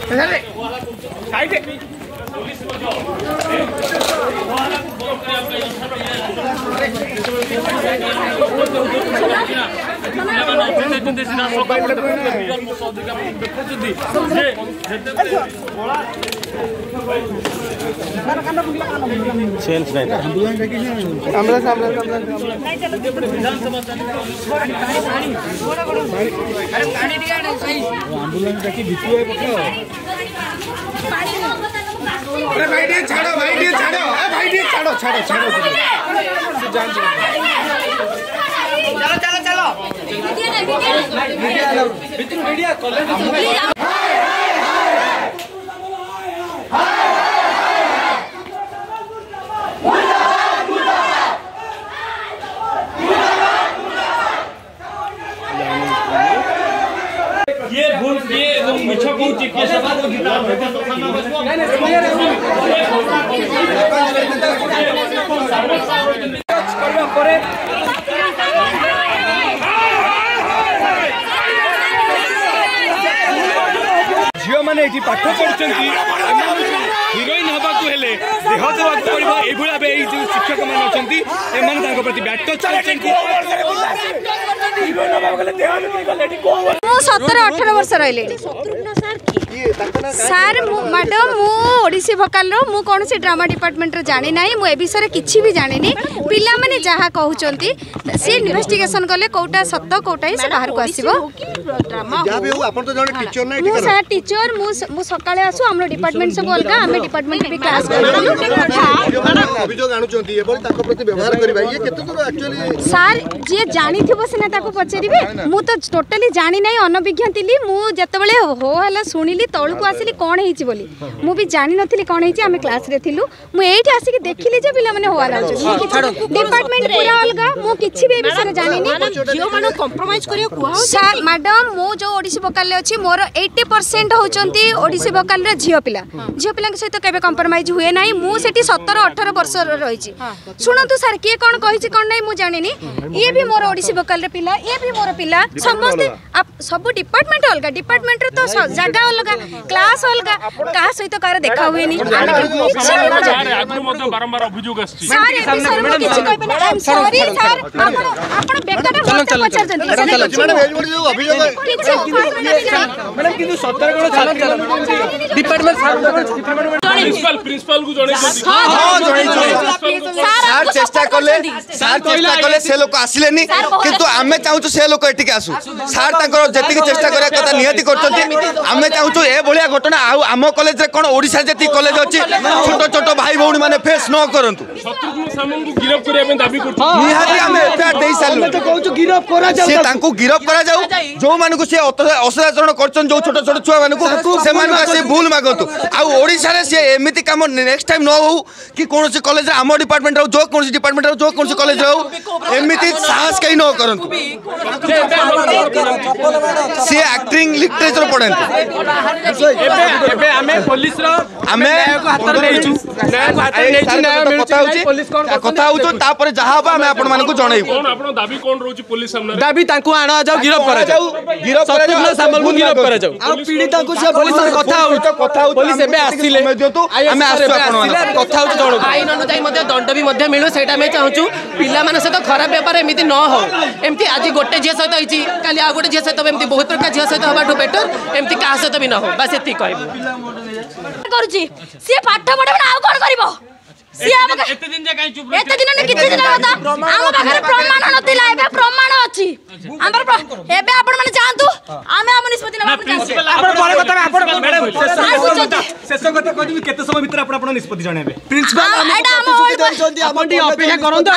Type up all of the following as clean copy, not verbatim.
झील मैंने पाठ पढ़ुं हिरोइन हवा को देह देवाक पड़ो ये शिक्षक मैंने अच्छा प्रति बैट चलते 17-18 वर्ष रही सार मैडम मुझी भोकाल मु कौन से ड्रामा डिपार्टमेंट जानी ना मुझे विषय किसी भी जानी पिला माने जहाँ कहते सी इन्वेस्टिगेशन कले कौटा सत कौटा ही बाहर को आसो सार टीचर मु सकाळे आसु हम डिपार्टमेंट सब अलग आम डिपार्टमेंट भी क्लास सार जी जानी थी सीना पचारे मु तो टोटाली जानी ना अनभिज्ञ थी मुझे हो है शुणिली तौल को आसिली कौन है बोली मु भी जानी नथी कौन है आम क्लास रे थिलु मु एठी आसिक देखिली जे पिला माने होवाला डिपार्टमेंट पूरा अलग मु किछि भी विषय जानी नहीं जियो माने कंप्रोमाइज करियो कुआ मैडम मु जो ओडिसी वोकल अछि मोर 80% होचंती ओडिसी वोकल रे जियो पिला के सहित केबे कंप्रोमाइज हुए नाही मु सेठी 17-18 वर्ष रहिछि सुनंतु सर के कोन कहिछि कोन नाही मु जानि नी ये भी मोर ओडिसी वोकल रे पिला ये भी मोर पिला समस्त सब डिपार्टमेंट अलग डिपार्टमेंट रे तो जगह अलग क्लास अलग कहा सहित कार देखा हुए नी आगु मध्ये बारंबार अभियोग अछि सर ए सर मु किछि कहबे ना आई एम सॉरी सर आपण बेकटा मत पचार जंदी मैडम किंतु 17 गण छात्र डिपार्टमेंट प्रिंसिपल को जणे हां जणे सर चेष्टा कले से लोक आसिलेनी किंतु आमे चाहू से लोक एटिके आसु सर ताकर जति चेष्टा करिया कथा नियति करछथि आमे चाहू ए भलिया घटना आउ आम कॉलेज रे कोन ओडिसा जति कॉलेज अछि छोटो छोटो भाई भौणी माने फेस न करंतु शत्रुघ्न सामंत को गिरफ्त करिया पे दाबी करथि निहाती आमे एफआईआर देई सालु तो कहू गिरफ्त करा जाऊ से तांको गिरफ्त करा जाऊ जो माने को से असदाचरण करछन जो छोटो छोटो छुआ माने को से माने से भूल मागंतु आ ओडिसा रे से एमिति काम नेक्स्ट टाइम न हो कि कोन से कॉलेज रे आम डिपार्टमेंट रो जो कोन से डिपार्टमेंट रो जो कोन से कॉलेज रो एमिति साहस कहीं न करंतु से एक्टिंग लिटरेचर पढंतु एबे हमें पुलिस रो हमें हाथ लेइछु न्याय को हाथ लेइछु न्याय मिलछि पुलिस कोन कथा होतो तापर जहां बा हमें आपण माने को जणाइबो कोन आपण दाबी कोन रोची पुलिस सामने दाबी तांको आना जाऊ गिरफ्त करा जाऊ शत्रुघ्न सामल को गिरफ्त करा जाऊ आ पीड़िता को से पुलिस कथा हो पुलिस एबे आसिले हमें आसु आपण कथा हो जणो आईन अनुसार मध्ये दंड भी मध्ये मिलु सेटा में चाहूछु पिला माने से तो खराब व्यापार एमिति न हो एमिति आज गोटे जे सहित आइछि काली आ गोटे जे सहित एमिति बहुत प्रकार जे सहित हबाटो बेटर एमिति का सहित भी न हो बस एति कहबो करूची से पाठ पढे ना आ कोन करबो एते दिन जे काई चुप एते दिन ने किछि दिन होता आम पाखरे प्रमाण नथिला एबे प्रमाण अछि हमर एबे आपण माने जानतु आमे हम निष्पत्ति ना आपण बड़ कथा आपण मैडम शेष कथा कहबी केते समय भीतर आपण निष्पत्ति जणाबे प्रिंसिपल हम देचंती आपण अपेक्षा करंतु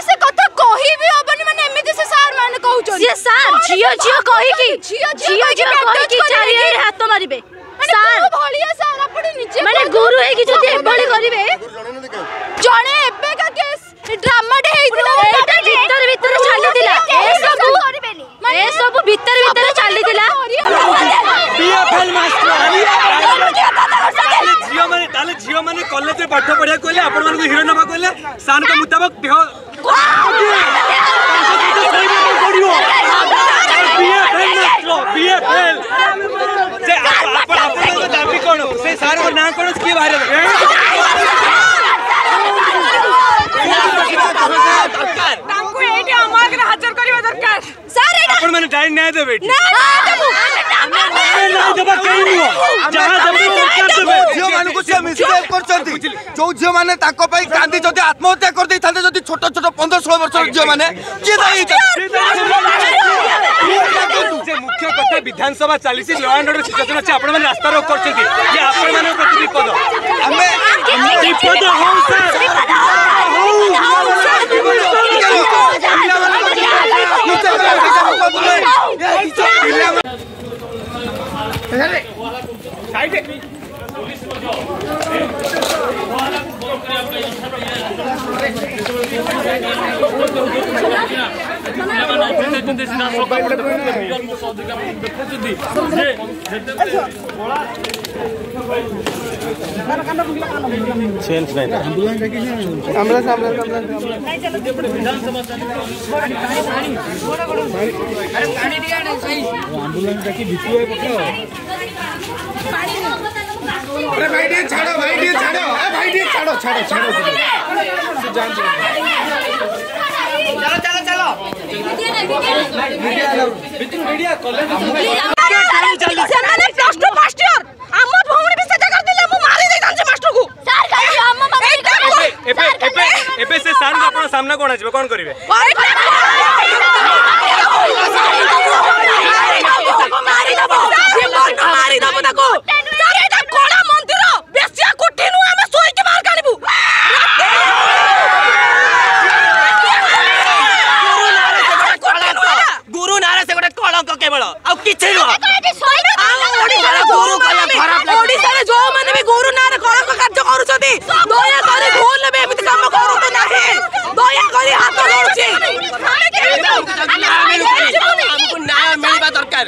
से कथा कहि भी होबनी माने एमिति से सार माने कहउछन से सार जियो जियो कहि की जियो जियो कहि की चारिए हाथ मारिबे सार भलिया सार आपण निजे माने गुरु है कि जति एभली करिवे जणे एबे का केस ड्रामा डे हेइतिला एटा भीतर भीतर छाली दिला ए सब भीतर भीतर छाली दिला पीएफएल मास्टर जियो माने कॉलेज रे पाठ पढिया कोले आपण माने हीरो नबा कोले सान के मुताबिक देह पीएफएल मास्टर पीएफएल न्याय देबे झील मान को मिसबिहेव करछंती जो झील माने ताको पई कांदी जदी आत्महत्या कर दै थाते जदी छोट छोट 15-16 वर्ष झील माने के दाई मुख्य कथा विधानसभा चली लॉ एंड ऑर्डर सिचुएशन अच्छे आपण माने रास्ता रोक करछंती ये आपण माने प्रति विपद हमें विपद हो चेंज नहीं अरे भाई डी छाड़ो भाई डी छाड़ो ए भाई डी छाड़ो छाड़ो छाड़ो जान चलो चलो चलो मीडिया कॉलेज ସେମାନେ ପ୍ଲସ 2 ଫାର୍ଷ୍ଟ ଇୟର ଆମ ଭଉଣୀ ବି ସେଟା କରିଦେଲେ ମୁଁ ମାରି ଦେଇଥାନ୍ତି ମାଷ୍ଟର କୁ ସାର୍ କାଇ ଆମ एबे से सार अपन सामना कोन आछबे कोन करिवे मारी दबो ताको सार एटा कोला मंदिर बेसिया कुठी नु हम सोई के मार कानिबु गुरु नारे से गोटे कलंक केवल आ किछि नो ओडिसा रे जो माने भी गुरु नारे कलंक कार्य करूछथि दया करी भूल बे एमिति काम करू तो नाही दया करी हाथ जोड़ुछि हमको न्याय मिलबा दरकार